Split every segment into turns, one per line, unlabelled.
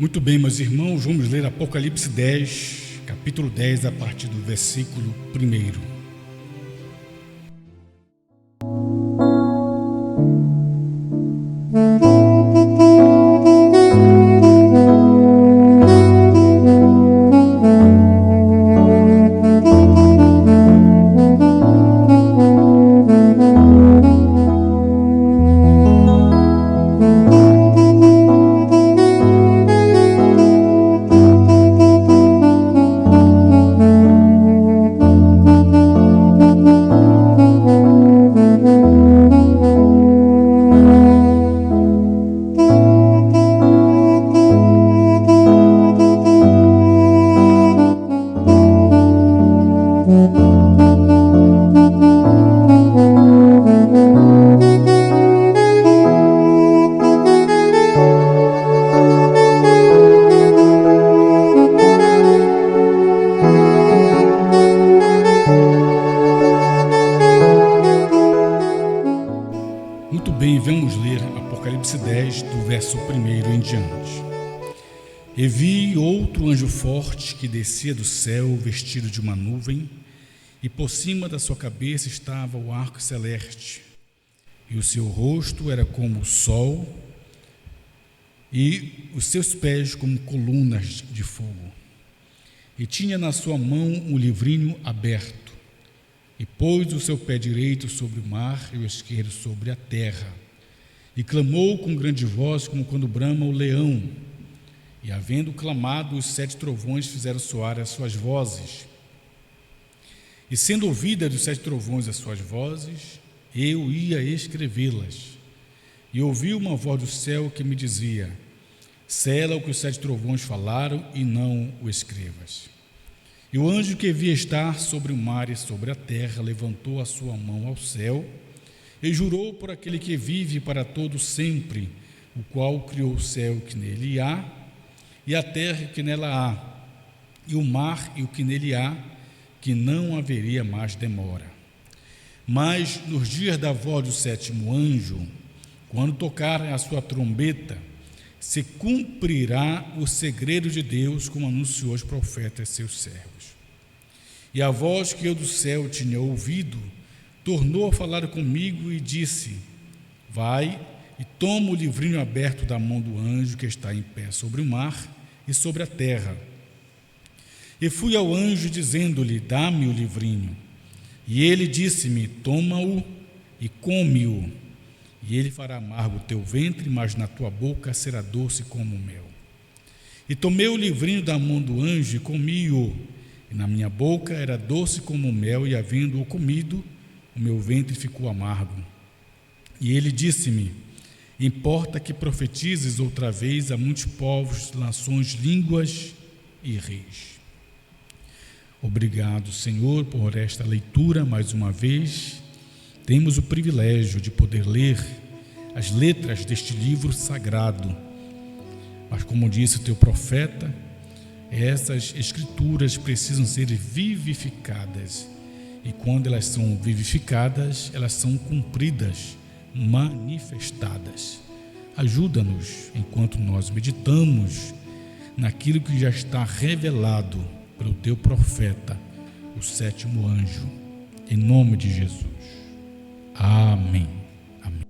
Muito bem, meus irmãos, vamos ler Apocalipse 10, capítulo 10, a partir do versículo 1. Muito bem, vamos ler Apocalipse 10, do verso 1 em diante. E vi outro anjo forte que descia do céu, vestido de uma nuvem, e por cima da sua cabeça estava o arco celeste, e o seu rosto era como o sol, e os seus pés como colunas de fogo. E tinha na sua mão um livrinho aberto, e pôs o seu pé direito sobre o mar e o esquerdo sobre a terra, e clamou com grande voz, como quando brama o leão. E havendo clamado, os 7 trovões fizeram soar as suas vozes. E sendo ouvidas dos 7 trovões as suas vozes, eu ia escrevê-las. E ouvi uma voz do céu que me dizia: sela o que os 7 trovões falaram e não o escrevas. E o anjo que via estar sobre o mar e sobre a terra levantou a sua mão ao céu e jurou por aquele que vive para todo sempre, o qual criou o céu que nele há, e a terra que nela há, e o mar e o que nele há, que não haveria mais demora. Mas nos dias da voz do 7º anjo, quando tocarem a sua trombeta, se cumprirá o segredo de Deus, como anunciou os profetas seus servos. E a voz que eu do céu tinha ouvido tornou a falar comigo e disse: vai e toma o livrinho aberto da mão do anjo que está em pé sobre o mar e sobre a terra. E fui ao anjo dizendo-lhe: dá-me o livrinho. E ele disse-me: toma-o e come-o, e ele fará amargo o teu ventre, mas na tua boca será doce como mel. E tomei o livrinho da mão do anjo e comi-o, e na minha boca era doce como mel, e havendo-o comido, o meu ventre ficou amargo. E ele disse-me: importa que profetizes outra vez a muitos povos, nações, línguas e reis. Obrigado, Senhor, por esta leitura. Mais uma vez temos o privilégio de poder ler as letras deste livro sagrado. Mas, como disse o teu profeta, essas escrituras precisam ser vivificadas. E quando elas são vivificadas, elas são cumpridas, manifestadas. Ajuda-nos, enquanto nós meditamos naquilo que já está revelado pelo teu profeta, o 7º anjo. Em nome de Jesus. Amém. Amém.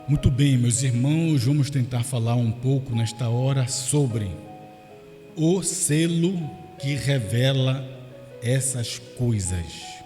Muito bem, meus irmãos, vamos tentar falar um pouco nesta hora sobre o selo que revela essas coisas.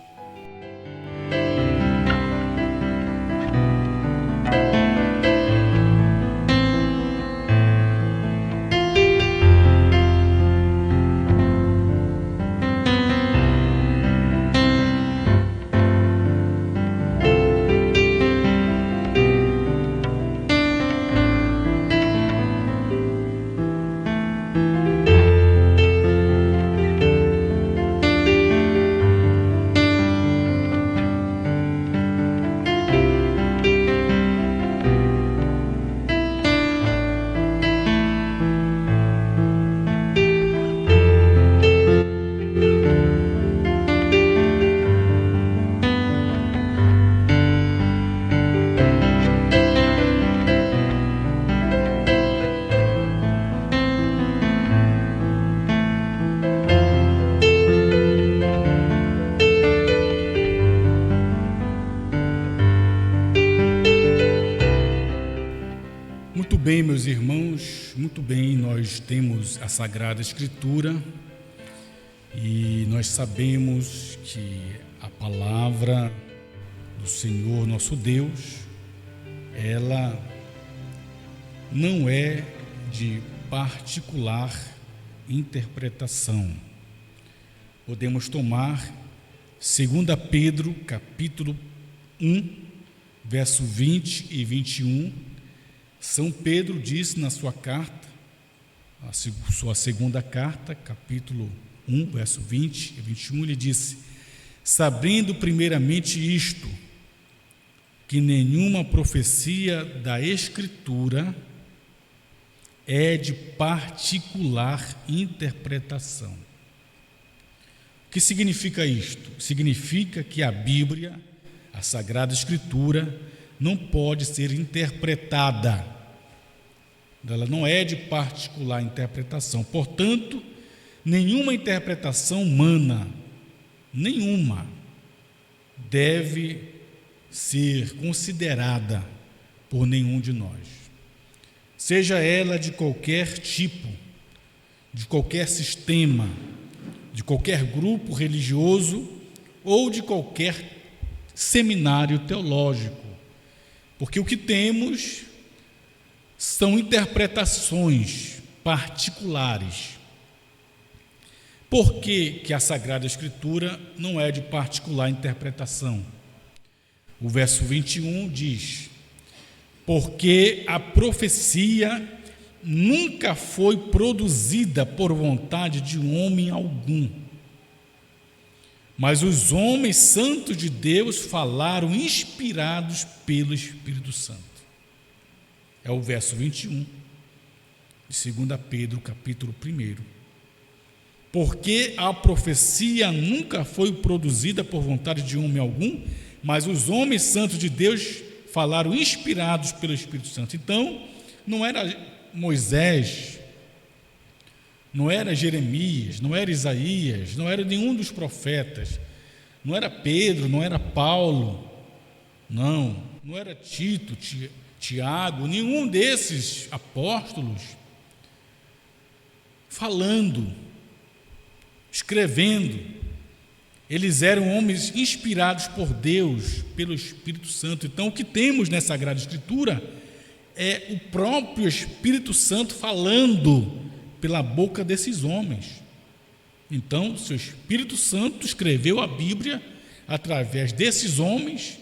bem, meus irmãos, muito bem, nós temos a Sagrada Escritura e nós sabemos que a palavra do Senhor nosso Deus, ela não é de particular interpretação. Podemos tomar 2 Pedro, capítulo 1, verso 20 e 21, São Pedro disse na sua carta, a sua segunda carta, capítulo 1, verso 20 e 21, ele disse: sabendo primeiramente isto, que nenhuma profecia da Escritura é de particular interpretação. O que significa isto? Significa que a Bíblia, a Sagrada Escritura, não pode ser interpretada. Ela não é de particular interpretação. Portanto, nenhuma interpretação humana, nenhuma, deve ser considerada por nenhum de nós. Seja ela de qualquer tipo, de qualquer sistema, de qualquer grupo religioso ou de qualquer seminário teológico. Porque o que temos são interpretações particulares. Por que a Sagrada Escritura não é de particular interpretação? O verso 21 diz: porque a profecia nunca foi produzida por vontade de homem algum, mas os homens santos de Deus falaram inspirados pelo Espírito Santo. É o verso 21 de 2 Pedro, capítulo 1. Porque a profecia nunca foi produzida por vontade de homem algum, mas os homens santos de Deus falaram inspirados pelo Espírito Santo. Então, não era Moisés, não era Jeremias, não era Isaías, não era nenhum dos profetas, não era Pedro, não era Paulo, não era Tito, Tiago, nenhum desses apóstolos falando, escrevendo. Eles eram homens inspirados por Deus, pelo Espírito Santo. Então, o que temos nessa Sagrada Escritura é o próprio Espírito Santo falando pela boca desses homens. Então, se o Espírito Santo escreveu a Bíblia através desses homens,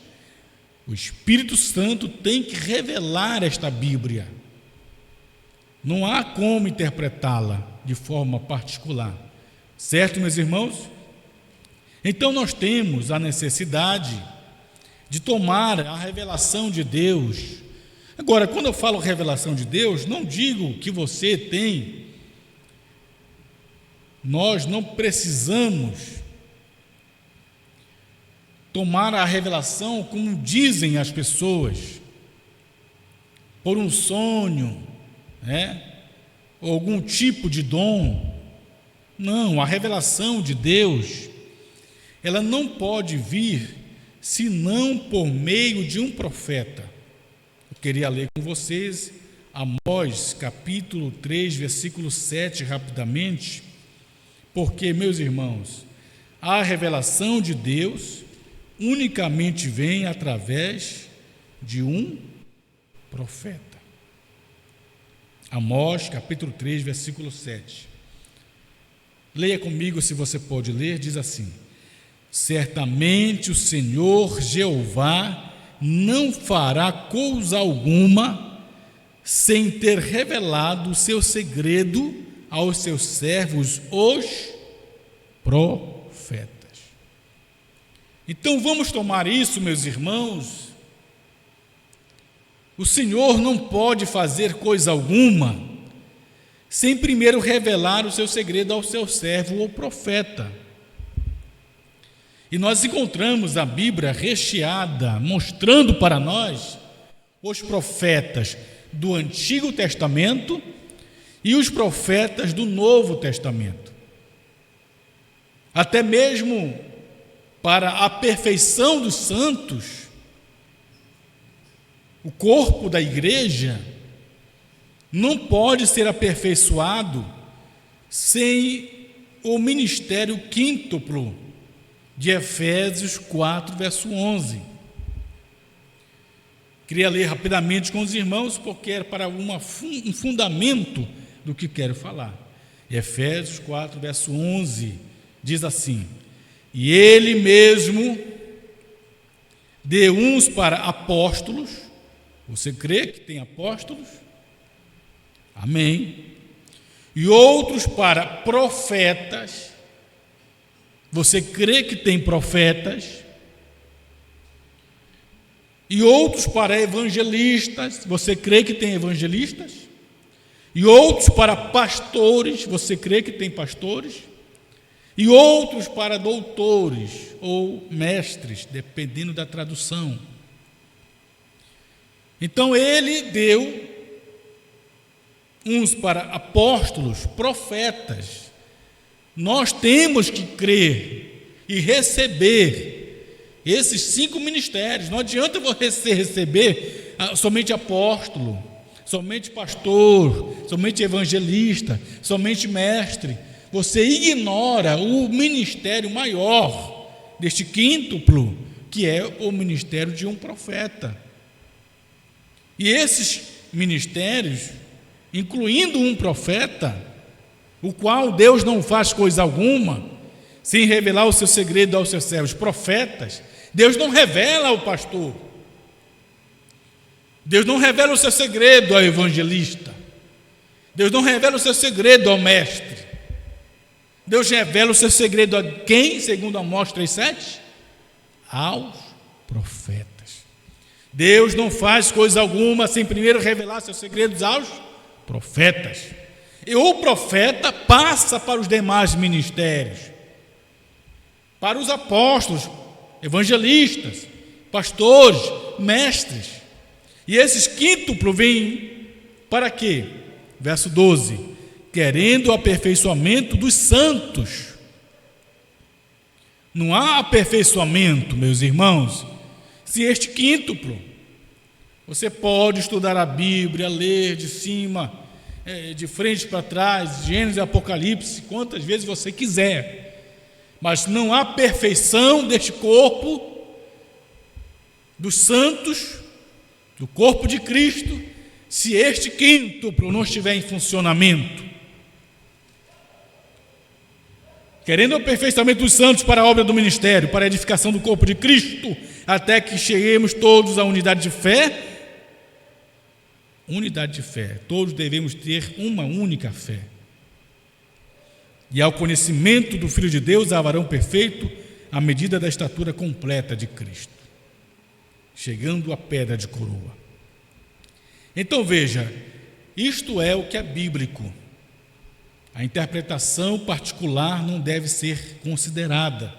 o Espírito Santo tem que revelar esta Bíblia. Não há como interpretá-la de forma particular. Certo, meus irmãos? Então, nós temos a necessidade de tomar a revelação de Deus. Agora, quando eu falo revelação de Deus, não digo que você tem. Nós não precisamos tomar a revelação como dizem as pessoas, por um sonho, ou algum tipo de dom. Não, a revelação de Deus, ela não pode vir senão por meio de um profeta. Eu queria ler com vocês Amós, capítulo 3, versículo 7, rapidamente, porque, meus irmãos, a revelação de Deus unicamente vem através de um profeta. Amós, capítulo 3, versículo 7. Leia comigo, se você pode ler, diz assim: certamente o Senhor Jeová não fará coisa alguma sem ter revelado o seu segredo aos seus servos, os profetas. Então vamos tomar isso, meus irmãos. O Senhor não pode fazer coisa alguma sem primeiro revelar o seu segredo ao seu servo ou profeta. E nós encontramos a Bíblia recheada, mostrando para nós os profetas do Antigo Testamento e os profetas do Novo Testamento. Até mesmo para a perfeição dos santos, o corpo da igreja, não pode ser aperfeiçoado sem o ministério quíntuplo de Efésios 4, verso 11. Queria ler rapidamente com os irmãos, porque era para um fundamento do que quero falar. Efésios 4, verso 11, diz assim: e ele mesmo deu uns para apóstolos. Você crê que tem apóstolos? Amém. E outros para profetas. Você crê que tem profetas? E outros para evangelistas. Você crê que tem evangelistas? E outros para pastores. Você crê que tem pastores? E outros para doutores ou mestres, dependendo da tradução. Então ele deu uns para apóstolos, profetas. Nós temos que crer e receber esses 5 ministérios. Não adianta você receber somente apóstolo, somente pastor, somente evangelista, somente mestre. Você ignora o ministério maior deste quíntuplo, que é o ministério de um profeta. E esses ministérios, incluindo um profeta, o qual Deus não faz coisa alguma sem revelar o seu segredo aos seus servos profetas. Deus não revela ao pastor, Deus não revela o seu segredo ao evangelista, Deus não revela o seu segredo ao mestre. Deus revela o seu segredo a quem? Segundo Amós 3,7? Aos profetas. Deus não faz coisa alguma sem primeiro revelar seus segredos aos profetas. E o profeta passa para os demais ministérios, para os apóstolos, evangelistas, pastores, mestres. E esses quíntuplos vêm para quê? Verso 12: querendo o aperfeiçoamento dos santos. Não há aperfeiçoamento, meus irmãos, se este quíntuplo. Você pode estudar a Bíblia, ler de cima, de frente para trás, Gênesis e Apocalipse, quantas vezes você quiser, mas não há perfeição deste corpo, dos santos, do corpo de Cristo, se este quíntuplo não estiver em funcionamento. Querendo o aperfeiçoamento dos santos para a obra do ministério, para a edificação do corpo de Cristo, até que cheguemos todos à unidade de fé. Unidade de fé, todos devemos ter uma única fé. E ao conhecimento do Filho de Deus, a varão perfeito, à medida da estatura completa de Cristo, chegando à pedra de coroa. Então veja, isto é o que é bíblico. A interpretação particular não deve ser considerada,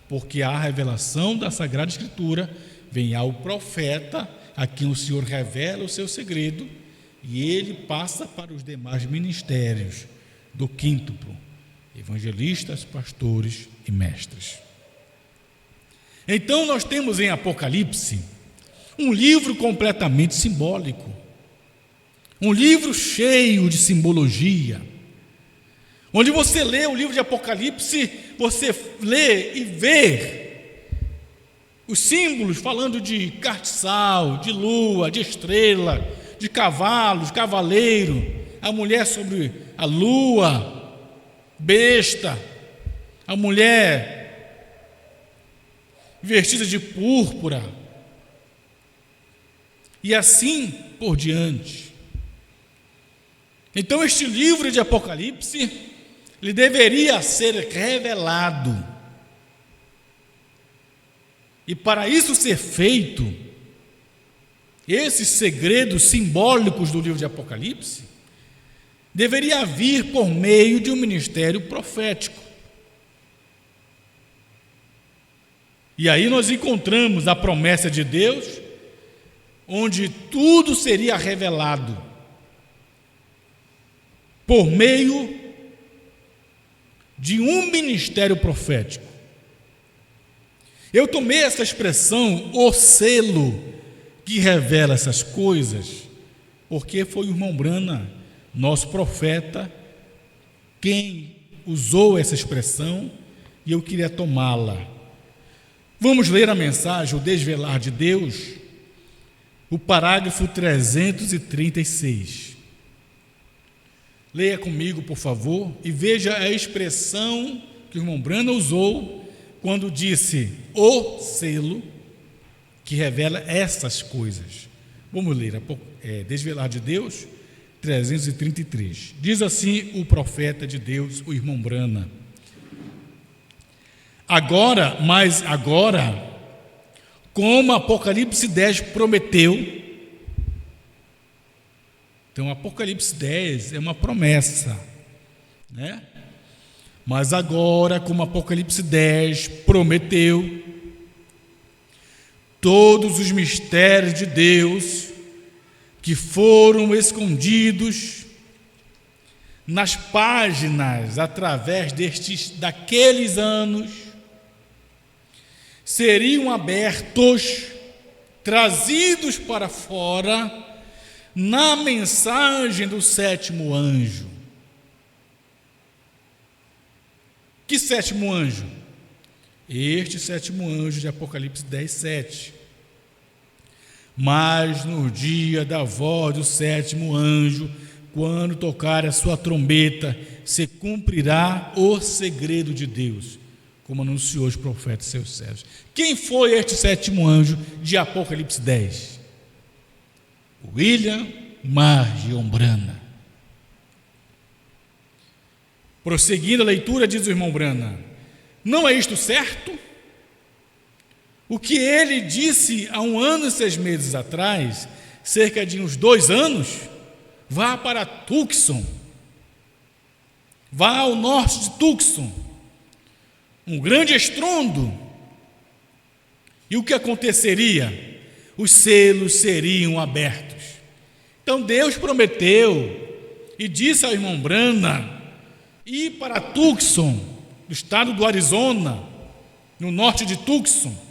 porque a revelação da Sagrada Escritura vem ao profeta, a quem o Senhor revela o seu segredo, e ele passa para os demais ministérios do quíntuplo, evangelistas, pastores e mestres. Então nós temos em Apocalipse um livro completamente simbólico, um livro cheio de simbologia. Onde você lê o livro de Apocalipse, você lê e vê os símbolos falando de castiçal, de lua, de estrela, de cavalos, cavaleiro, a mulher sobre a lua, besta, a mulher vestida de púrpura, e assim por diante. Então este livro de Apocalipse, ele deveria ser revelado. E para isso ser feito, esses segredos simbólicos do livro de Apocalipse deveria vir por meio de um ministério profético. E aí nós encontramos a promessa de Deus, onde tudo seria revelado por meio de um ministério profético. Eu tomei essa expressão, o selo que revela essas coisas, porque foi o irmão Brana nosso profeta, quem usou essa expressão, e eu queria tomá-la. Vamos ler a mensagem, o desvelar de Deus, o parágrafo 336. Leia comigo, por favor, e veja a expressão que o irmão Brana usou quando disse o selo que revela essas coisas. Vamos ler, desvelar de Deus, 333. Diz assim o profeta de Deus, o irmão Brana: agora, como Apocalipse 10 prometeu. Então, Apocalipse 10 é uma promessa, né? Mas agora, como Apocalipse 10 prometeu, todos os mistérios de Deus que foram escondidos nas páginas através daqueles anos seriam abertos, trazidos para fora na mensagem do sétimo anjo. Que sétimo anjo? Este sétimo anjo de Apocalipse 10, 7. Mas no dia da voz do sétimo anjo, quando tocar a sua trombeta, se cumprirá o segredo de Deus, como anunciou os profetas e seus servos. Quem foi este sétimo anjo de Apocalipse 10? William Marion Brana. Prosseguindo a leitura, diz o irmão Brana: não é isto certo? O que ele disse há 1 ano e 6 meses atrás, cerca de uns 2 anos, vá para Tucson, vá ao norte de Tucson, um grande estrondo. E o que aconteceria? Os selos seriam abertos. Então Deus prometeu e disse ao irmão Brana ir para Tucson, do estado do Arizona, no norte de Tucson.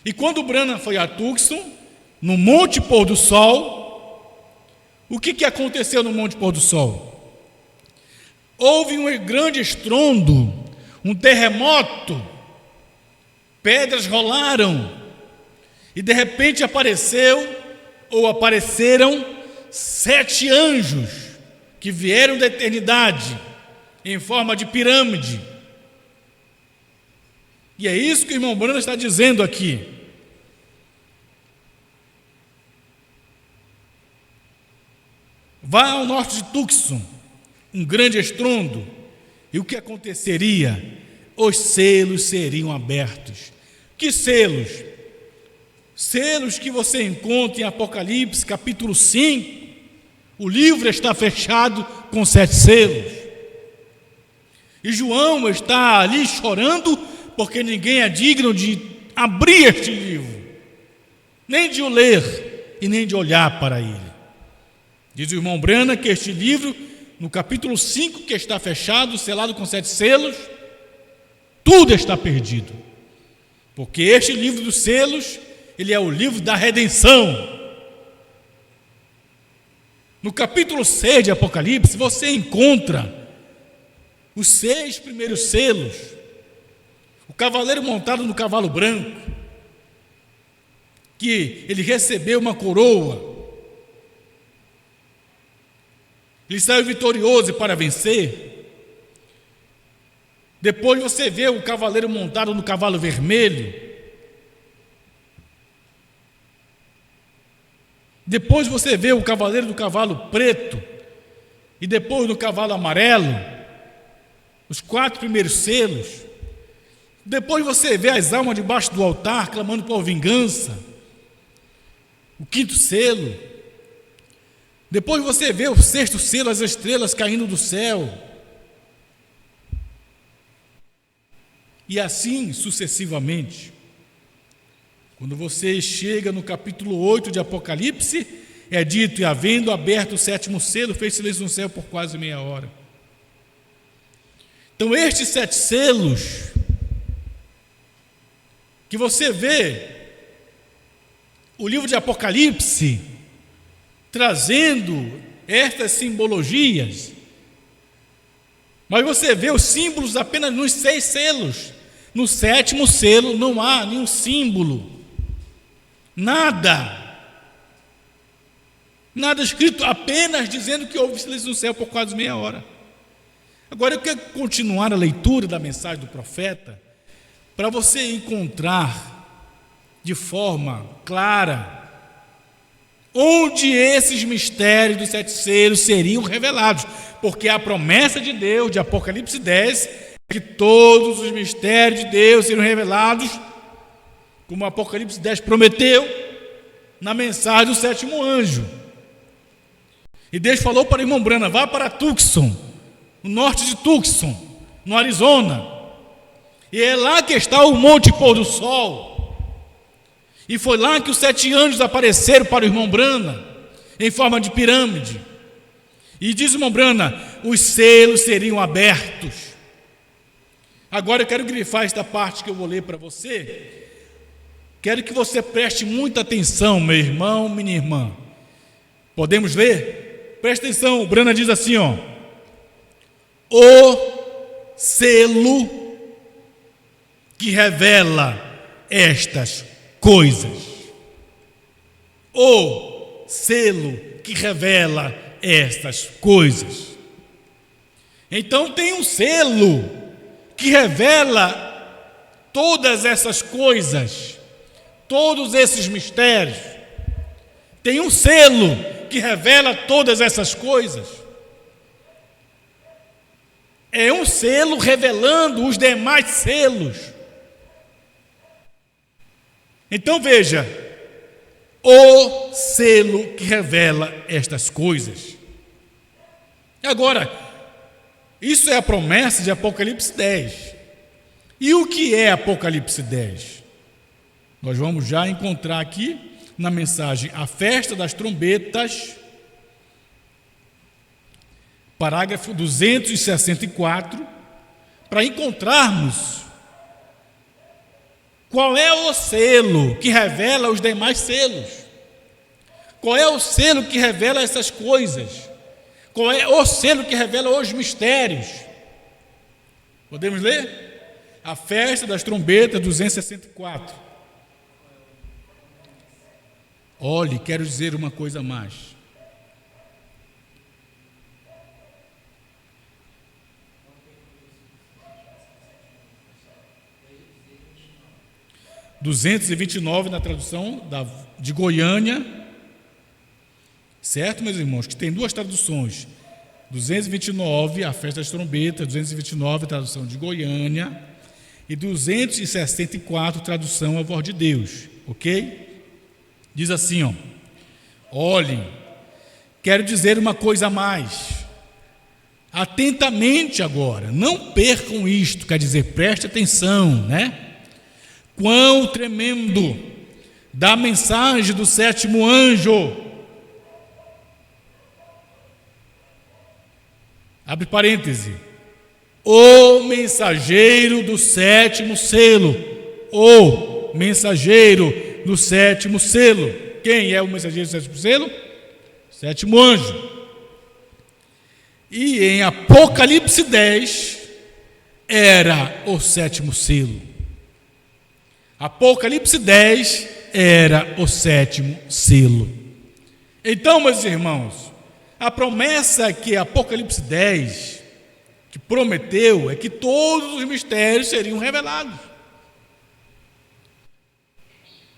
E quando Brana foi a Tucson, no Monte Pôr do Sol, o que aconteceu no Monte Pôr do Sol? Houve um grande estrondo, um terremoto, pedras rolaram, e de repente apareceram 7 anjos, que vieram da eternidade, em forma de pirâmide. E é isso que o irmão Brana está dizendo aqui. Vá ao norte de Tucson, um grande estrondo, e o que aconteceria? Os selos seriam abertos. Que selos? Selos que você encontra em Apocalipse capítulo 5. O livro está fechado com 7 selos. E João está ali chorando porque ninguém é digno de abrir este livro, nem de o ler e nem de olhar para ele. Diz o irmão Brana que este livro, no capítulo 5, que está fechado, selado com 7 selos, tudo está perdido. Porque este livro dos selos, ele é o livro da redenção. No capítulo 6 de Apocalipse, você encontra os 6 primeiros selos, o cavaleiro montado no cavalo branco, que ele recebeu uma coroa, ele saiu vitorioso para vencer. Depois você vê o cavaleiro montado no cavalo vermelho. Depois você vê o cavaleiro do cavalo preto. E depois no cavalo amarelo. Os 4 primeiros selos. Depois você vê as almas debaixo do altar clamando por vingança. O 5º selo. Depois você vê o 6º selo, as estrelas caindo do céu. E assim sucessivamente. Quando você chega no capítulo 8 de Apocalipse, é dito: e havendo aberto o 7º selo, fez silêncio no céu por quase meia hora. Então estes 7 selos que você vê o livro de Apocalipse trazendo estas simbologias, mas você vê os símbolos apenas nos 6 selos. No 7º selo não há nenhum símbolo, nada escrito, apenas dizendo que houve silêncio no céu por quase meia hora. Agora eu quero continuar a leitura da mensagem do profeta, para você encontrar de forma clara onde esses mistérios dos 7 selos seriam revelados, porque a promessa de Deus, de Apocalipse 10, é que todos os mistérios de Deus seriam revelados, como o Apocalipse 10 prometeu, na mensagem do 7º anjo. E Deus falou para o irmão Brana: vá para Tucson, no norte de Tucson, no Arizona, e é lá que está o Monte Pôr do Sol. E foi lá que os 7 anjos apareceram para o irmão Brana, em forma de pirâmide. E diz o irmão Brana: os selos seriam abertos. Agora eu quero grifar esta parte que eu vou ler para você. Quero que você preste muita atenção, meu irmão, minha irmã. Podemos ler? Presta atenção, o Brana diz assim, ó: o selo que revela estas coisas. O selo que revela estas coisas. Então tem um selo que revela todas essas coisas, todos esses mistérios. Tem um selo que revela todas essas coisas. É um selo revelando os demais selos. Então veja, o selo que revela estas coisas. Agora, isso é a promessa de Apocalipse 10. E o que é Apocalipse 10? Nós vamos já encontrar aqui na mensagem A Festa das Trombetas, parágrafo 264, para encontrarmos qual é o selo que revela os demais selos. Qual é o selo que revela essas coisas? Qual é o selo que revela os mistérios? Podemos ler? A Festa das Trombetas, 264. Olhe, quero dizer uma coisa a mais. (229) na tradução de Goiânia, certo, meus irmãos? Que tem 2 traduções: 229, a Festa das Trombetas, 229, tradução de Goiânia, e 264, tradução a Voz de Deus, ok? Diz assim, ó: olhem, quero dizer uma coisa a mais. Atentamente agora, não percam isto, quer dizer, preste atenção, né? Quão tremendo da mensagem do 7º anjo. Abre parêntese. O mensageiro do 7º selo. O mensageiro do 7º selo. Quem é o mensageiro do 7º selo? 7º anjo. E em Apocalipse 10 era o 7º selo. Apocalipse 10 era o 7º selo. Então, meus irmãos, a promessa que Apocalipse 10 que prometeu é que todos os mistérios seriam revelados.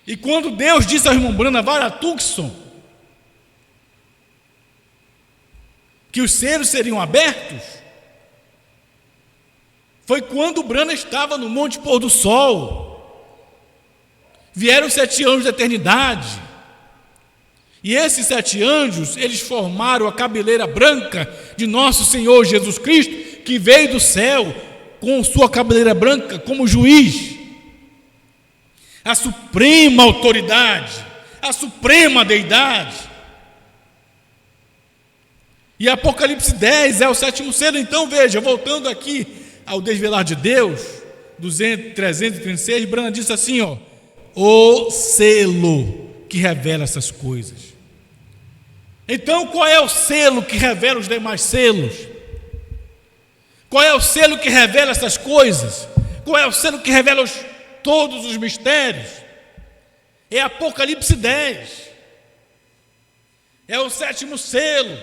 E quando Deus disse ao irmão Brana: vá a Tucson, que os selos seriam abertos, foi quando o Brana estava no Monte Pôr do Sol. Vieram 7 anjos da eternidade, e esses 7 anjos, eles formaram a cabeleira branca de nosso Senhor Jesus Cristo, que veio do céu com sua cabeleira branca como juiz, a suprema autoridade, a suprema deidade. E Apocalipse 10 é o 7º selo. Então veja, voltando aqui ao desvelar de Deus, 336, Brana disse assim, ó: o selo que revela essas coisas. Então, qual é o selo que revela os demais selos? Qual é o selo que revela essas coisas? Qual é o selo que revela todos os mistérios? É Apocalipse 10. É o 7º selo.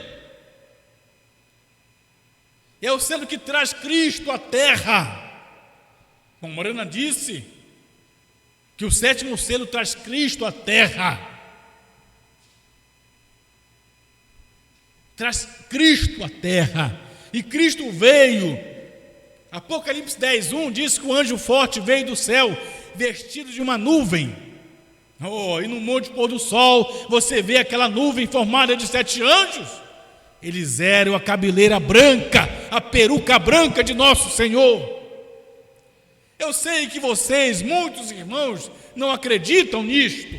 É o selo que traz Cristo à terra. Como Morena disse, que o 7º selo traz Cristo à terra. Traz Cristo à terra. E Cristo veio. Apocalipse 10:1 diz que o anjo forte veio do céu, vestido de uma nuvem. E no monte pôr do sol, você vê aquela nuvem formada de 7 anjos. Eles eram a cabeleira branca, a peruca branca de nosso Senhor. Eu sei que vocês, muitos irmãos, não acreditam nisto,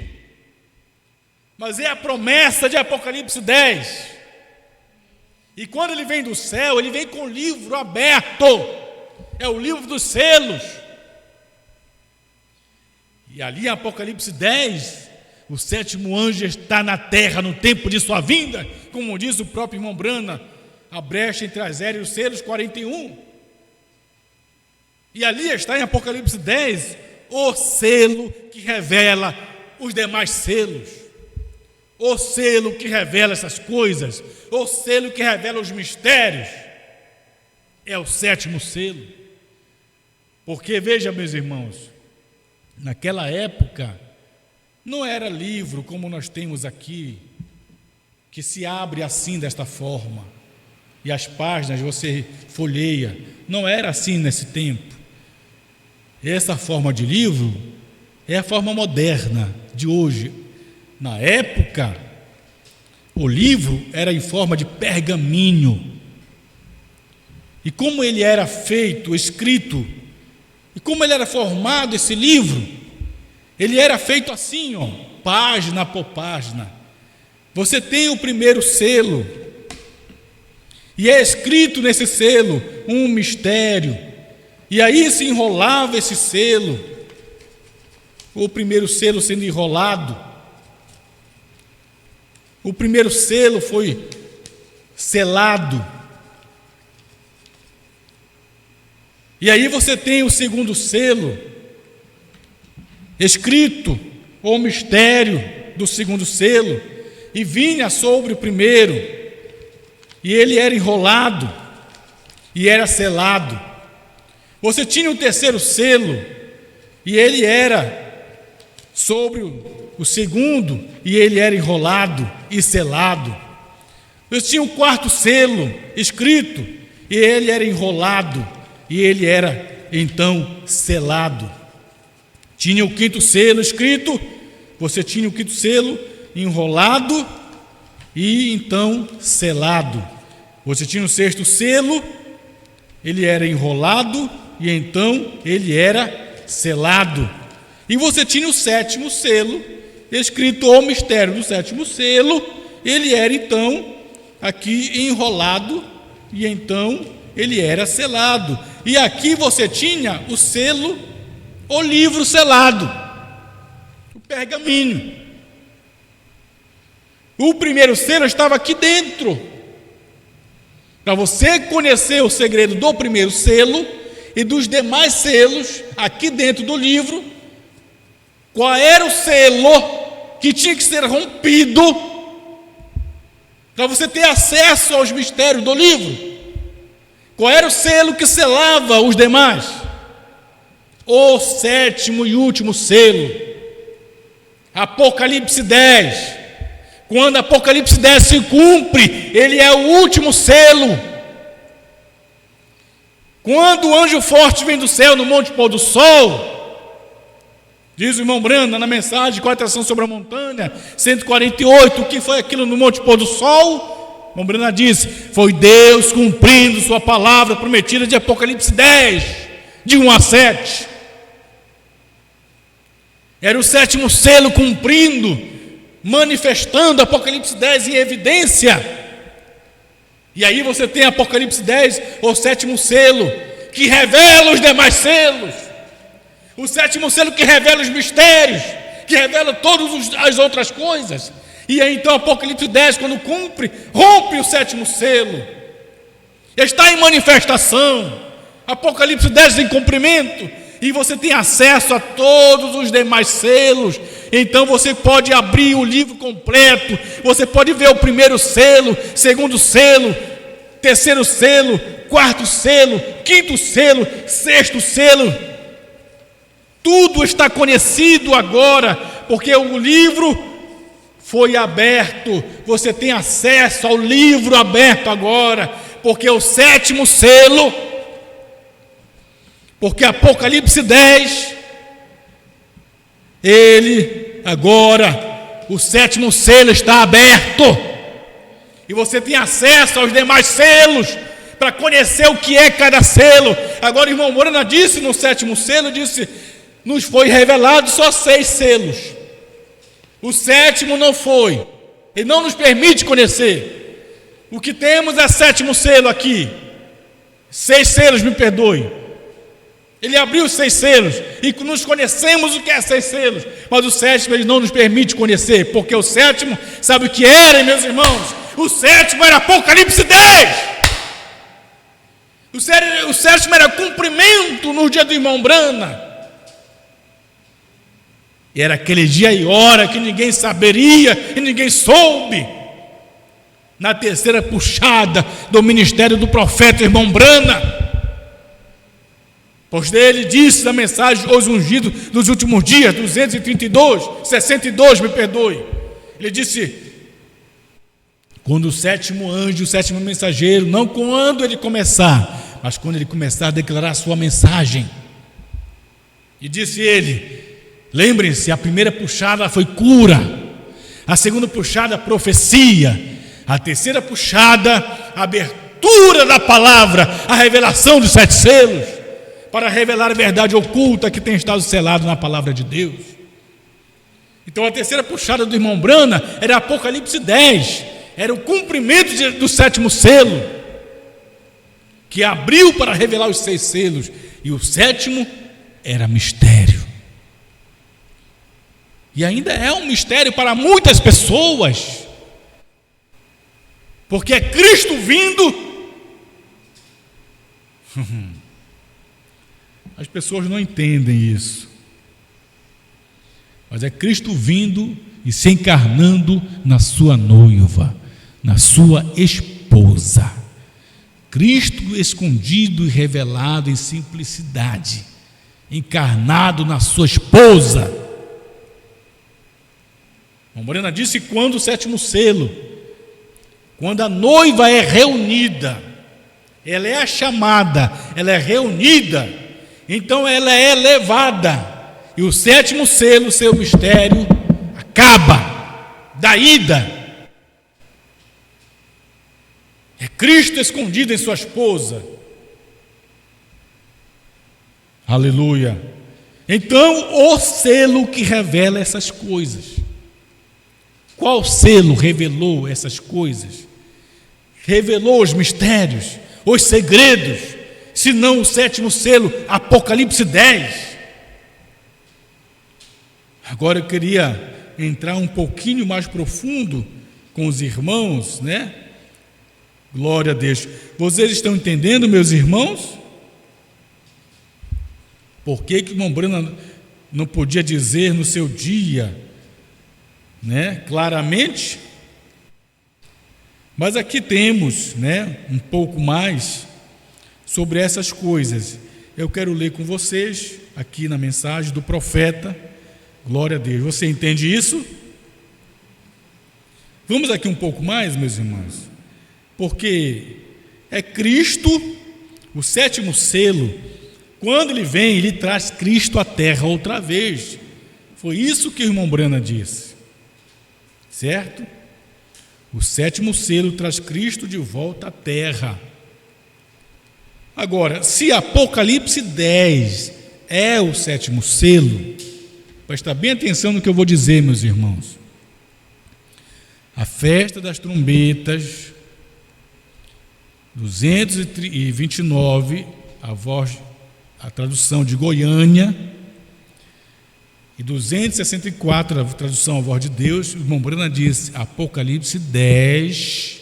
mas é a promessa de Apocalipse 10. E quando ele vem do céu, ele vem com o livro aberto. É o livro dos selos. E ali em Apocalipse 10, o 7º anjo está na terra no tempo de sua vinda, como diz o próprio irmão Brana, a brecha entre as eras e os selos 41. E ali está em Apocalipse 10 o selo que revela os demais selos, o selo que revela essas coisas, o selo que revela os mistérios. É o 7º selo. Porque veja, meus irmãos, naquela época não era livro como nós temos aqui, que se abre assim, desta forma, e as páginas você folheia. Não era assim nesse tempo. Essa forma de livro é a forma moderna de hoje. Na época, o livro era em forma de pergaminho. E como ele era feito, escrito, e como ele era formado, esse livro, ele era feito assim, página por página. Você tem o primeiro selo, e é escrito nesse selo um mistério, e aí se enrolava esse selo, o primeiro selo sendo enrolado. O primeiro selo foi selado. E aí você tem o segundo selo, escrito o mistério do segundo selo, e vinha sobre o primeiro, e ele era enrolado, e era selado. Você tinha o terceiro selo, e ele era sobre o segundo, e ele era enrolado e selado. Você tinha o quarto selo escrito, e ele era enrolado, e ele era então selado. Tinha o quinto selo escrito, você tinha o quinto selo enrolado e então selado. Você tinha o sexto selo, ele era enrolado e então ele era selado. E você tinha o 7º selo escrito o mistério do 7º selo, ele era então aqui enrolado e então ele era selado. E aqui você tinha o selo, o livro selado, o pergaminho. O primeiro selo estava aqui dentro. Para você conhecer o segredo do primeiro selo e dos demais selos, aqui dentro do livro, qual era o selo que tinha que ser rompido para você ter acesso aos mistérios do livro? Qual era o selo que selava os demais? O 7º e último selo, Apocalipse 10. Quando Apocalipse 10 se cumpre, ele é o último selo. Quando o anjo forte vem do céu no monte pôr do sol, diz o irmão Branda na mensagem de Quatração sobre a Montanha 148, o que foi aquilo no monte pôr do sol? O irmão Branda diz: foi Deus cumprindo sua palavra prometida de Apocalipse 10, de 1 a 7. Era o 7º selo cumprindo, manifestando Apocalipse 10 em evidência. E aí você tem Apocalipse 10, o 7º selo, que revela os demais selos. O 7º selo que revela os mistérios, que revela todas as outras coisas. E aí então Apocalipse 10, quando rompe o sétimo selo, está em manifestação. Apocalipse 10 em cumprimento, e você tem acesso a todos os demais selos. Então você pode abrir o livro completo, você pode ver o primeiro selo, segundo selo, terceiro selo, quarto selo, quinto selo, sexto selo. Tudo está conhecido agora, porque o livro foi aberto. Você tem acesso ao livro aberto agora, porque o sétimo selo, porque Apocalipse 10, ele agora, o sétimo selo está aberto, e você tem acesso aos demais selos, para conhecer o que é cada selo. Agora o irmão Morana disse no sétimo selo, nos foi revelado só 6 selos, o sétimo não foi, ele não nos permite conhecer. O que temos é sétimo selo aqui, 6 selos, me perdoe. Ele abriu os 6 selos, e nos conhecemos o que é 6 selos, mas o sétimo ele não nos permite conhecer, porque o sétimo, sabe o que era, meus irmãos? O sétimo era Apocalipse 10. O sétimo era cumprimento no dia do irmão Brana. E era aquele dia e hora que ninguém saberia e ninguém soube. Na terceira puxada do ministério do profeta irmão Brana, pois dele disse na mensagem Os Ungidos dos Últimos Dias, 62, me perdoe. Ele disse: quando o sétimo anjo, o sétimo mensageiro, não quando ele começar, mas quando ele começar a declarar a sua mensagem. E disse ele: lembrem-se, a primeira puxada foi cura, a segunda puxada profecia, a terceira puxada abertura da palavra, a revelação dos 7 selos, para revelar a verdade oculta que tem estado selado na palavra de Deus. Então a terceira puxada do irmão Brana era Apocalipse 10, era o cumprimento do sétimo selo, que abriu para revelar os 6 selos, e o sétimo era mistério. E ainda é um mistério para muitas pessoas, porque é Cristo vindo. As pessoas não entendem isso, mas é Cristo vindo e se encarnando na sua noiva, na sua esposa. Cristo escondido e revelado em simplicidade, encarnado na sua esposa. A Morena disse: quando o sétimo selo, quando a noiva é reunida, ela é chamada, ela é reunida, então ela é levada, e o sétimo selo, seu mistério, acaba da ida. É Cristo escondido em sua esposa. Aleluia. Então, o selo que revela essas coisas. Qual selo revelou essas coisas? Revelou os mistérios, os segredos, se não o sétimo selo, Apocalipse 10. Agora eu queria entrar um pouquinho mais profundo com os irmãos, né? Glória a Deus. Vocês estão entendendo, meus irmãos? Por que o irmão Brana não podia dizer no seu dia, né, claramente? Mas aqui temos, né, um pouco mais sobre essas coisas. Eu quero ler com vocês aqui na mensagem do profeta. Glória a Deus. Você entende isso? Vamos aqui um pouco mais, meus irmãos, porque é Cristo, o sétimo selo. Quando ele vem, ele traz Cristo à terra outra vez. Foi isso que o irmão Brana disse, certo? O sétimo selo traz Cristo de volta à terra. Agora, se Apocalipse 10 é o sétimo selo, presta bem atenção no que eu vou dizer, meus irmãos. A festa das trombetas, 229, a tradução de Goiânia, E 264, a tradução A Voz de Deus, o irmão Brana disse, Apocalipse 10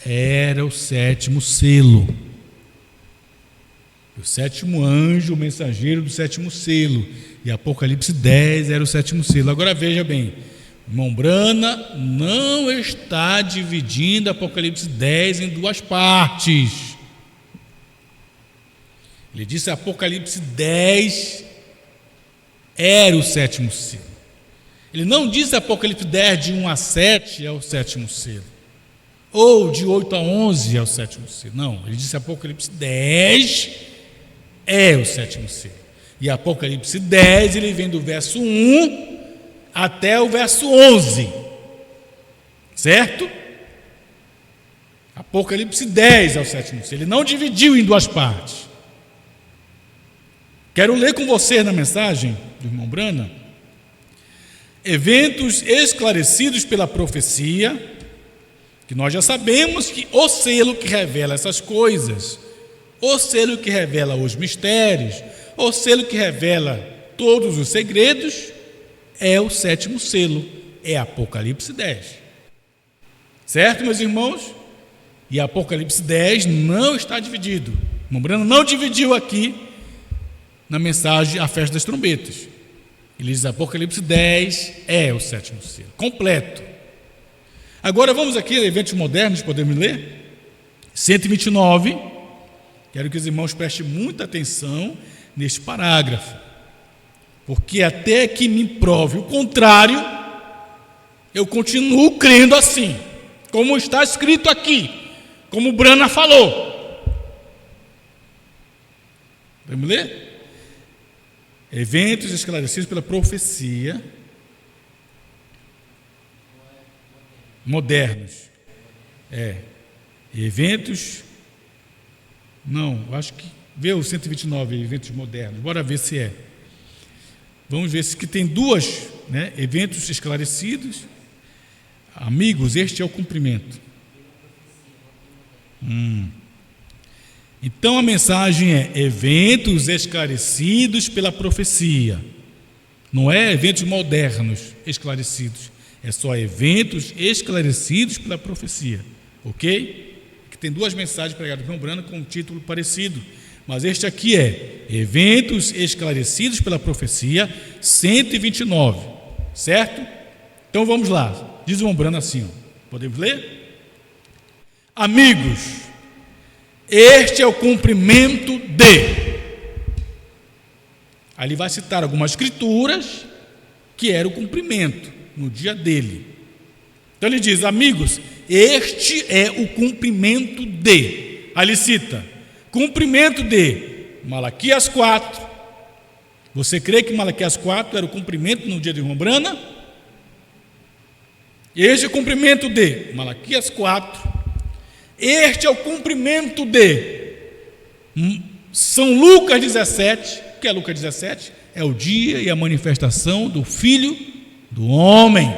era o 7º selo. O 7º anjo, o mensageiro do 7º selo. E Apocalipse 10 era o 7º selo. Agora veja bem, o irmão Brana não está dividindo Apocalipse 10 em duas partes. Ele disse Apocalipse 10 era o 7º selo. Ele não disse Apocalipse 10 de 1 a 7 é o 7º selo, ou de 8 a 11 é o 7º selo. Não, ele disse Apocalipse 10 é o 7º selo. E Apocalipse 10, ele vem do verso 1 até o verso 11, certo? Apocalipse 10 é o 7º selo. Ele não dividiu em duas partes. Quero ler com você na mensagem do irmão Brana, eventos esclarecidos pela profecia, que nós já sabemos que o selo que revela essas coisas, o selo que revela os mistérios, o selo que revela todos os segredos, é o 7º selo, é Apocalipse 10. Certo, meus irmãos? E Apocalipse 10 não está dividido. O irmão Brana não dividiu aqui na mensagem A Festa das Trombetas. Ele diz Apocalipse 10 é o 7º selo, completo. Agora vamos aqui a eventos modernos, podemos ler? 129, quero que os irmãos prestem muita atenção neste parágrafo, porque até que me prove o contrário, eu continuo crendo assim, como está escrito aqui, como Brana falou. Vamos ler? Eventos esclarecidos pela profecia modernos. Eventos. Não, acho que. Vê o 129, eventos modernos. Bora ver se é. Vamos ver se que tem duas, né? Eventos esclarecidos. Amigos, este é o cumprimento. Então a mensagem é eventos esclarecidos pela profecia. Não é eventos modernos esclarecidos. É só eventos esclarecidos pela profecia. Ok? Que tem duas mensagens pregadas por Brana com um título parecido. Mas este aqui é eventos esclarecidos pela profecia 129. Certo? Então vamos lá. Diz o Brana assim. Podemos ler? Amigos, este é o cumprimento de. Aí ele vai citar algumas escrituras que era o cumprimento no dia dele. Então ele diz, amigos, este é o cumprimento de. Aí ele cita, cumprimento de Malaquias 4. Você crê que Malaquias 4 era o cumprimento no dia de irmão Brana? Este é o cumprimento de Malaquias 4. Este é o cumprimento de São Lucas 17, que é Lucas 17, é o dia e a manifestação do Filho do Homem.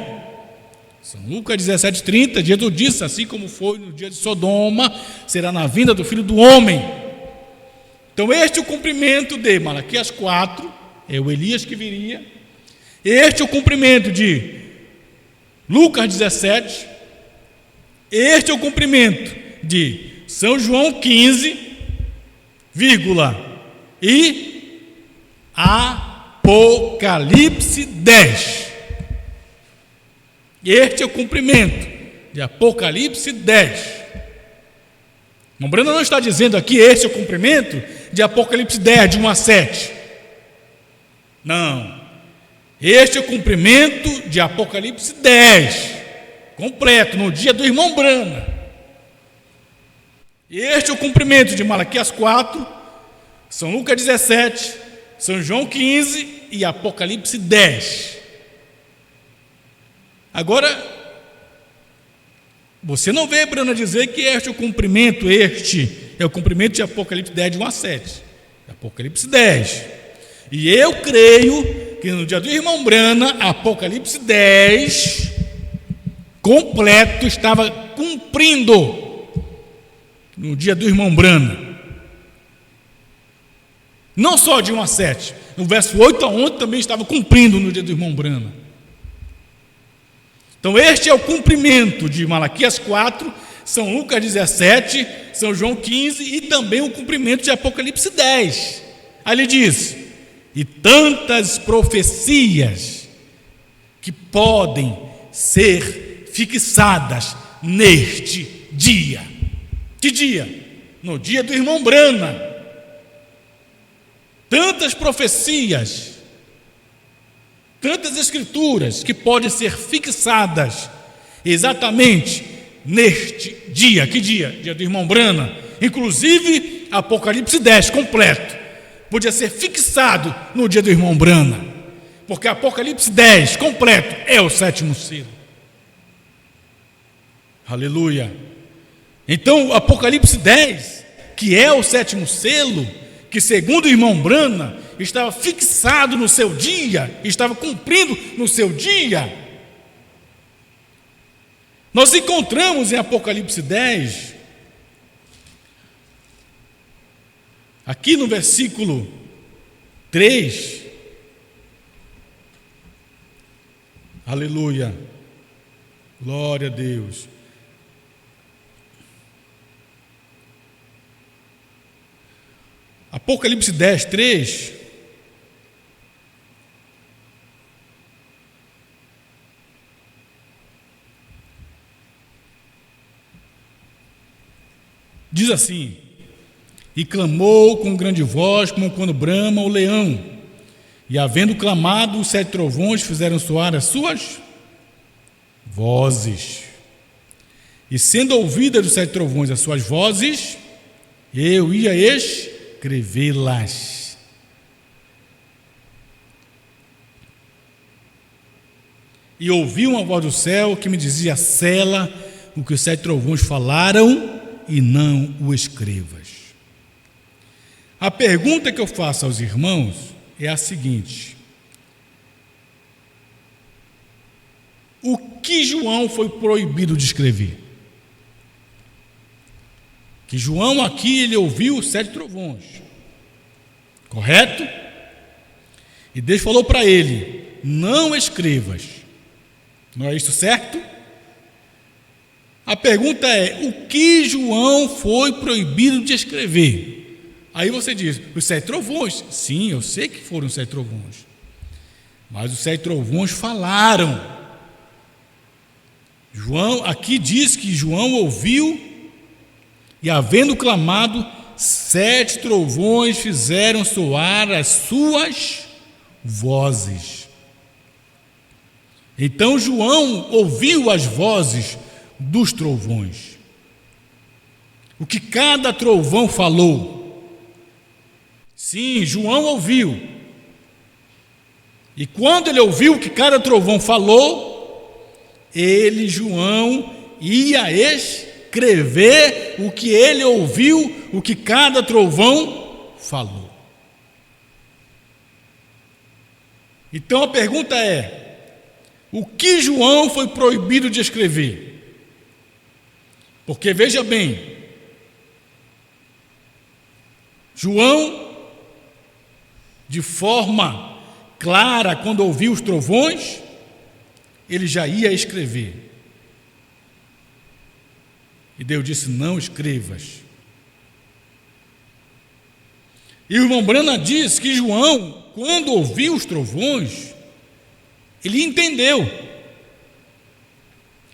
São Lucas 17:30, Jesus disse, assim como foi no dia de Sodoma, será na vinda do Filho do Homem. Então este é o cumprimento de Malaquias 4, é o Elias que viria. Este é o cumprimento de Lucas 17. Este é o cumprimento de São João 15, e Apocalipse 10. Este é o cumprimento de Apocalipse 10. O Brana não está dizendo aqui este é o cumprimento de Apocalipse 10, de 1 a 7. Não. Este é o cumprimento de Apocalipse 10, completo, no dia do irmão Brana. Este é o cumprimento de Malaquias 4, São Lucas 17, São João 15 e Apocalipse 10. Agora, você não vê Brana dizer que este é o cumprimento, este é o cumprimento de Apocalipse 10, de 1 a 7. Apocalipse 10. E eu creio que no dia do irmão Brana, Apocalipse 10, completo, estava cumprindo no dia do irmão Brana. Não só de 1 a 7. No verso 8 a 11 também estava cumprindo no dia do irmão Branham. Então este é o cumprimento de Malaquias 4, São Lucas 17, São João 15 e também o cumprimento de Apocalipse 10. Aí ele diz: e tantas profecias que podem ser fixadas neste dia. Que dia? No dia do irmão Branham. Tantas profecias, tantas escrituras que podem ser fixadas exatamente neste dia. Que dia? Dia do irmão Branham. Inclusive Apocalipse 10 completo podia ser fixado no dia do irmão Branham, porque Apocalipse 10 completo é o 7º selo. Aleluia. Então Apocalipse 10, que é o 7º selo, que segundo o irmão Branham estava fixado no seu dia, estava cumprindo no seu dia. Nós encontramos em Apocalipse 10, aqui no versículo 3, aleluia, glória a Deus. Apocalipse 10, 3, diz assim: e clamou com grande voz, como quando brama o leão, e havendo clamado, os 7 trovões fizeram soar as suas vozes, e sendo ouvidas dos 7 trovões as suas vozes, eu ia escrevê-las. E ouvi uma voz do céu que me dizia: sela o que os 7 trovões falaram e não o escrevas. A pergunta que eu faço aos irmãos é a seguinte: o que João foi proibido de escrever? Que João aqui ele ouviu os 7 trovões, correto? E Deus falou para ele: não escrevas. Não é isso certo? A pergunta é: o que João foi proibido de escrever? Aí você diz: os 7 trovões. Sim, eu sei que foram os 7 trovões, mas os 7 trovões falaram. João aqui diz que João ouviu, e havendo clamado, 7 trovões fizeram soar as suas vozes. Então João ouviu as vozes dos trovões. O que cada trovão falou. Sim, João ouviu. E quando ele ouviu o que cada trovão falou, ele, João, ia escrever o que ele ouviu, o que cada trovão falou. Então a pergunta é: o que João foi proibido de escrever? Porque veja bem, João, de forma clara, quando ouviu os trovões, ele já ia escrever. E Deus disse: não escrevas. E o irmão Branham diz que João, quando ouviu os trovões, ele entendeu,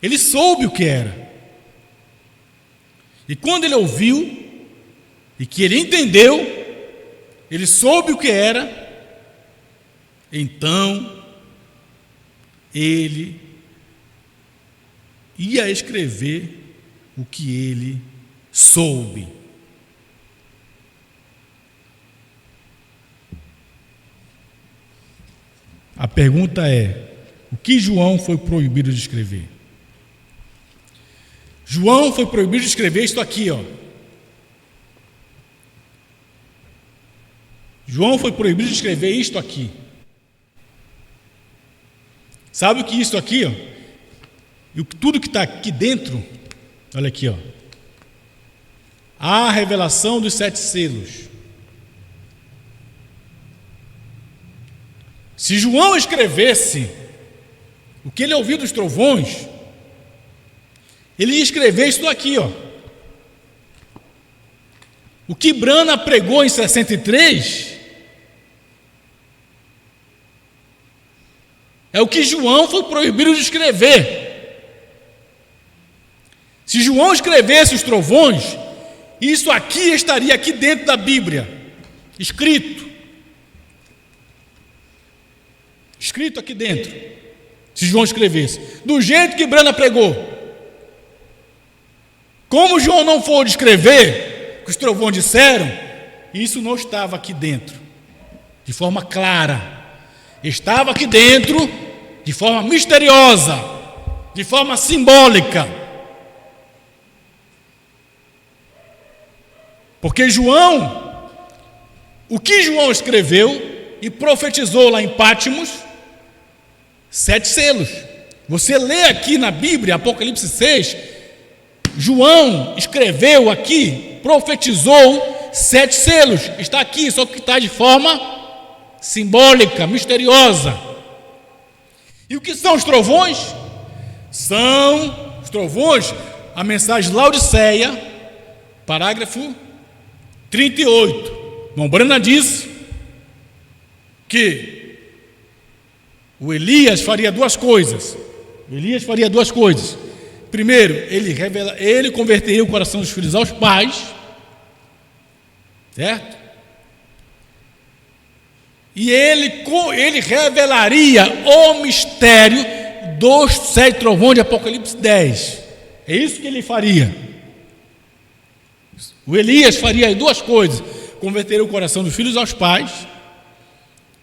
ele soube o que era. E quando ele ouviu, e que ele entendeu, ele soube o que era, então ele ia escrever o que ele soube. A pergunta é: o que João foi proibido de escrever? João foi proibido de escrever isto aqui, ó. João foi proibido de escrever isto aqui. Sabe o que é isto aqui, ó? E tudo que está aqui dentro, olha aqui, ó. A revelação dos 7 selos. Se João escrevesse o que ele ouviu dos trovões, ele ia escrever isso aqui, ó. O que Brana pregou em 63 é o que João foi proibido de escrever. Se João escrevesse os trovões, isso aqui estaria aqui dentro da Bíblia, escrito aqui dentro. Se João escrevesse, do jeito que Brana pregou. Como João não foi escrever o que os trovões disseram, isso não estava aqui dentro de forma clara, estava aqui dentro de forma misteriosa, de forma simbólica. Porque João, o que João escreveu e profetizou lá em Pátimos, 7 selos. Você lê aqui na Bíblia, Apocalipse 6, João escreveu aqui, profetizou 7 selos. Está aqui, só que está de forma simbólica, misteriosa. E o que são os trovões? São os trovões, a mensagem de Laodiceia, parágrafo 38. Irmão Brana disse que o Elias faria duas coisas. Primeiro, ele converteria o coração dos filhos aos pais, certo? E ele revelaria o mistério dos 7 trovões de Apocalipse 10. É isso que ele faria. O Elias faria duas coisas: converteria o coração dos filhos aos pais,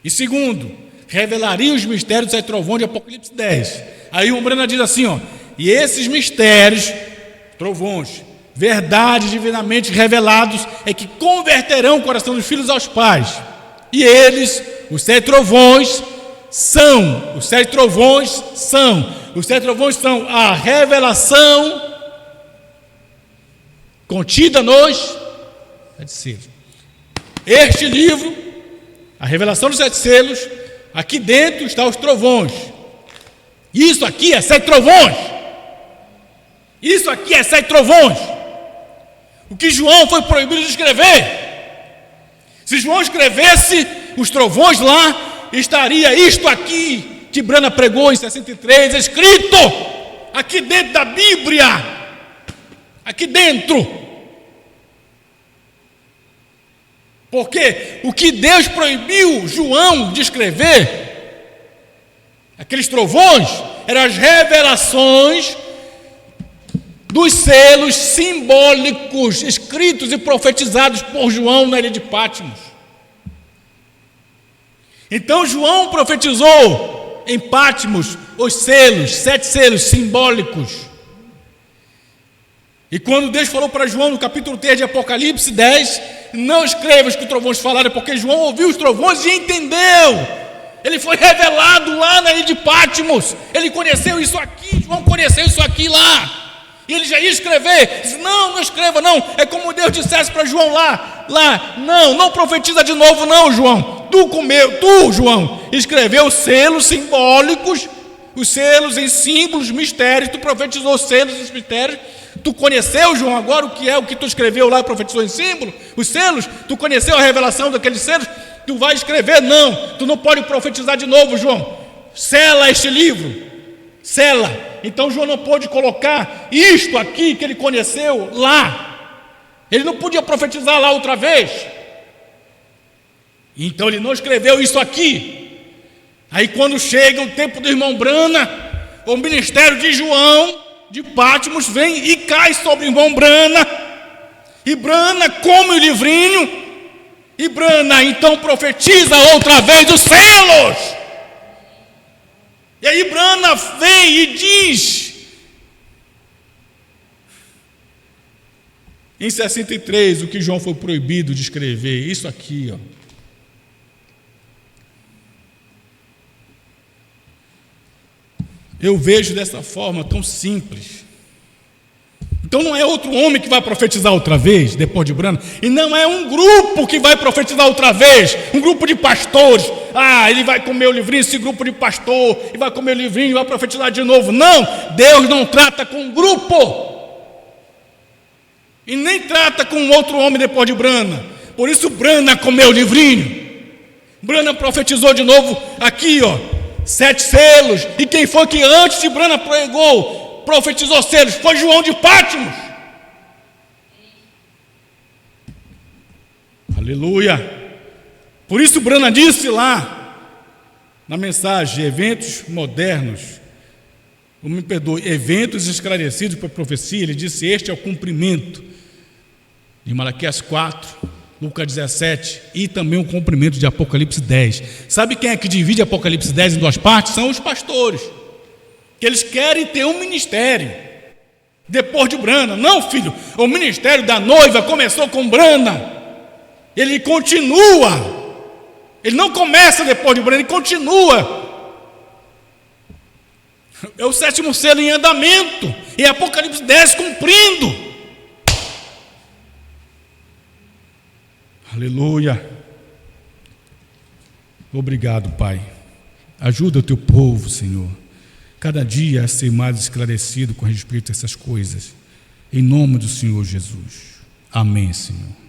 e segundo, revelaria os mistérios dos 7 trovões de Apocalipse 10. Aí o Brana diz assim, ó: e esses mistérios, trovões, verdades divinamente revelados, é que converterão o coração dos filhos aos pais. E eles, os 7 trovões, são a revelação contida nos 7 selos. Este livro, a revelação dos 7 selos, aqui dentro estão os trovões. Isso aqui é 7 trovões. O que João foi proibido de escrever. Se João escrevesse os trovões lá, estaria isto aqui que Brana pregou em 63, escrito aqui dentro da Bíblia. Aqui dentro. Porque o que Deus proibiu João de escrever, aqueles trovões, eram as revelações dos selos simbólicos escritos e profetizados por João na ilha de Pátimos. Então João profetizou em Pátimos os selos, 7 selos simbólicos. E quando Deus falou para João no capítulo 3 de Apocalipse 10, não escreva os que os trovões falaram, porque João ouviu os trovões e entendeu. Ele foi revelado lá na ilha de Pátimos. Ele conheceu isso aqui, João conheceu isso aqui lá. E ele já ia escrever. Disse, não escreva não. É como Deus dissesse para João lá. Não profetiza de novo não, João. Tu, João, escreveu selos simbólicos, os selos em símbolos, mistérios. Tu profetizou selos e mistérios. Tu conheceu, João, agora o que tu escreveu lá, profetizou em símbolo, os selos. Tu conheceu a revelação daqueles selos. Tu vai escrever, não. Tu não pode profetizar de novo, João. Sela este livro. Sela. Então João não pôde colocar isto aqui que ele conheceu lá. Ele não podia profetizar lá outra vez. Então ele não escreveu isso aqui. Aí quando chega o tempo do irmão Brana, o ministério de João de Pátimos vem e cai sobre o irmão Brana. E Brana come o livrinho. E Brana então profetiza outra vez os selos. E aí Brana vem e diz, em 63, o que João foi proibido de escrever, isso aqui, ó. Eu vejo dessa forma tão simples. Então não é outro homem que vai profetizar outra vez, depois de Branham, e não é um grupo que vai profetizar outra vez, um grupo de pastores. Ele vai comer o livrinho, esse grupo de pastor, e vai comer o livrinho e vai profetizar de novo. Não, Deus não trata com grupo, e nem trata com outro homem depois de Branham. Por isso Branham comeu o livrinho, Branham profetizou de novo aqui, 7 selos, e quem foi que antes de Branham profetizou selos? Foi João de Pátimos. Aleluia. Por isso Branham disse lá na mensagem: eventos modernos, me perdoe, eventos esclarecidos por profecia. Ele disse: este é o cumprimento de Malaquias 4, Lucas 17 e também o cumprimento de Apocalipse 10. Sabe quem é que divide Apocalipse 10 em 2 partes? São os pastores, que eles querem ter um ministério depois de Branham. Não, filho, o ministério da noiva começou com Branham, ele continua, ele não começa depois de Branham, ele continua. É o 7º selo em andamento, e Apocalipse 10 cumprindo. Aleluia. Obrigado, Pai. Ajuda o teu povo, Senhor, cada dia a ser mais esclarecido com respeito a essas coisas, em nome do Senhor Jesus. Amém, Senhor.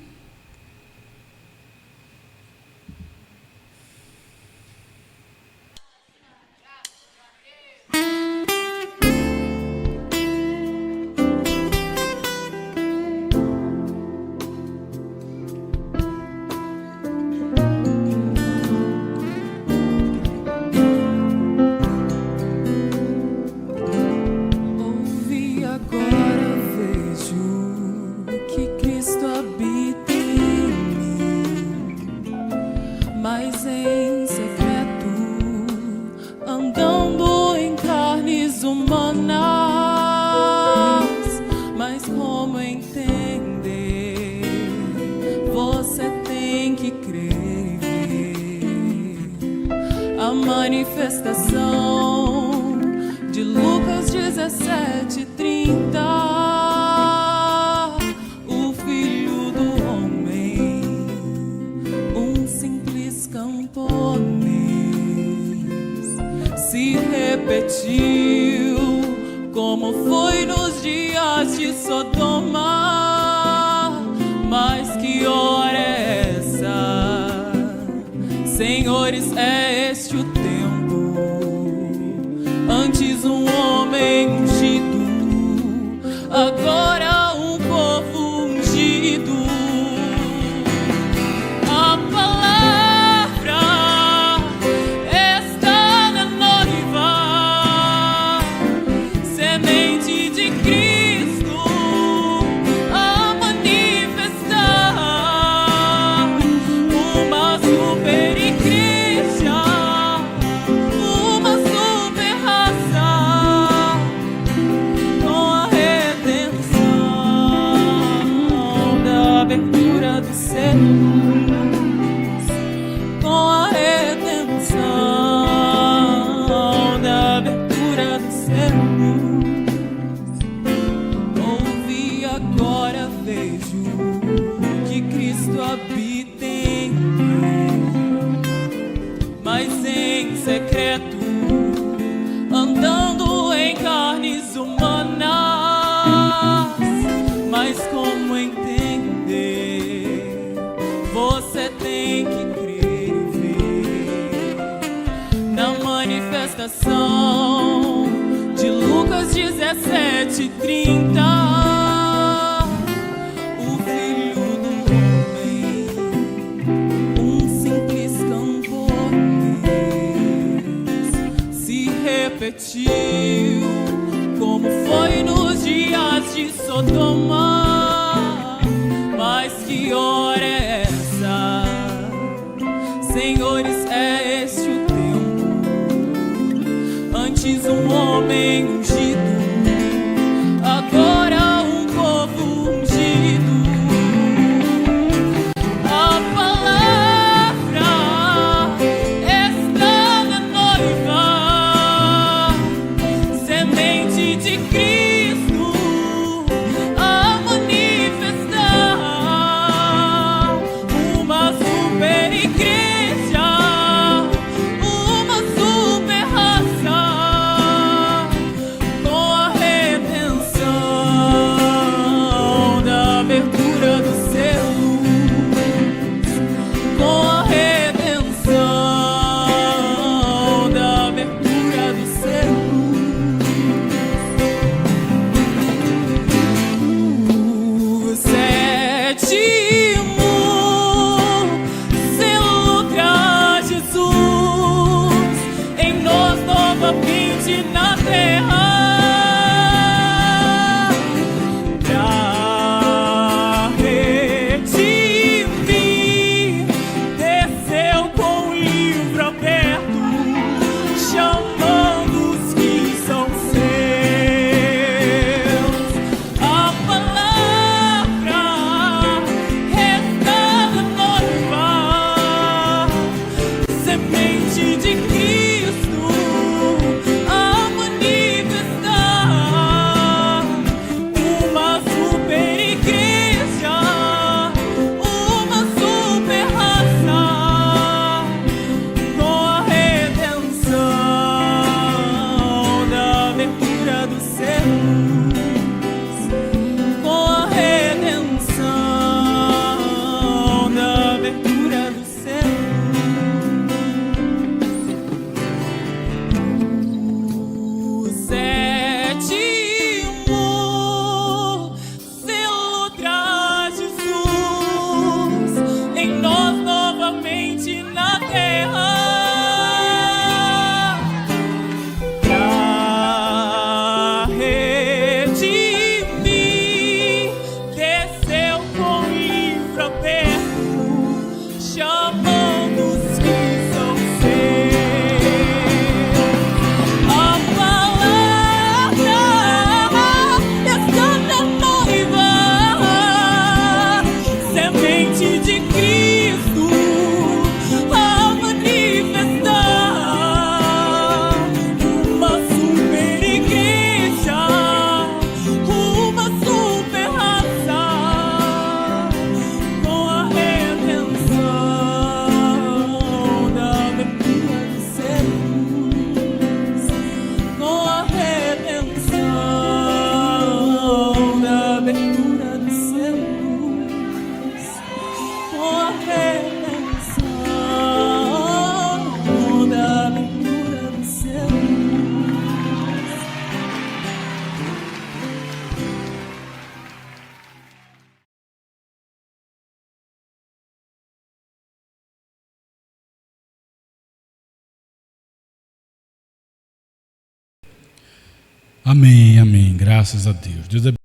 Manifestação de Lucas 17:30. O Filho do Homem, um simples camponês, se repetiu como foi nos dias de Sodoma. Mas que hora é essa, senhores? É este o tempo. Antes um homem ungido, agora um povo ungido. A palavra está na noiva, semente de Cristo a manifestar. Uma super igreja, uma super raça, com a redenção da abertura dos céus, com a redenção da abertura dos céus. Ouvi, agora vejo que Cristo habita em mim, mas em secreto, andando em carnes humanas. Mas como entender? Você tem que crer e ver na manifestação de Lucas 17:30. O Filho do Homem, um simples camponês, se repetiu como foi nos dias de Sodoma. Mas que hora é essa, senhores? É este o tempo. Antes um homem ungido, agora um povo ungido. A palavra está na noiva, semente de Cristo
Amém, amém. Graças a Deus. Deus abençoe.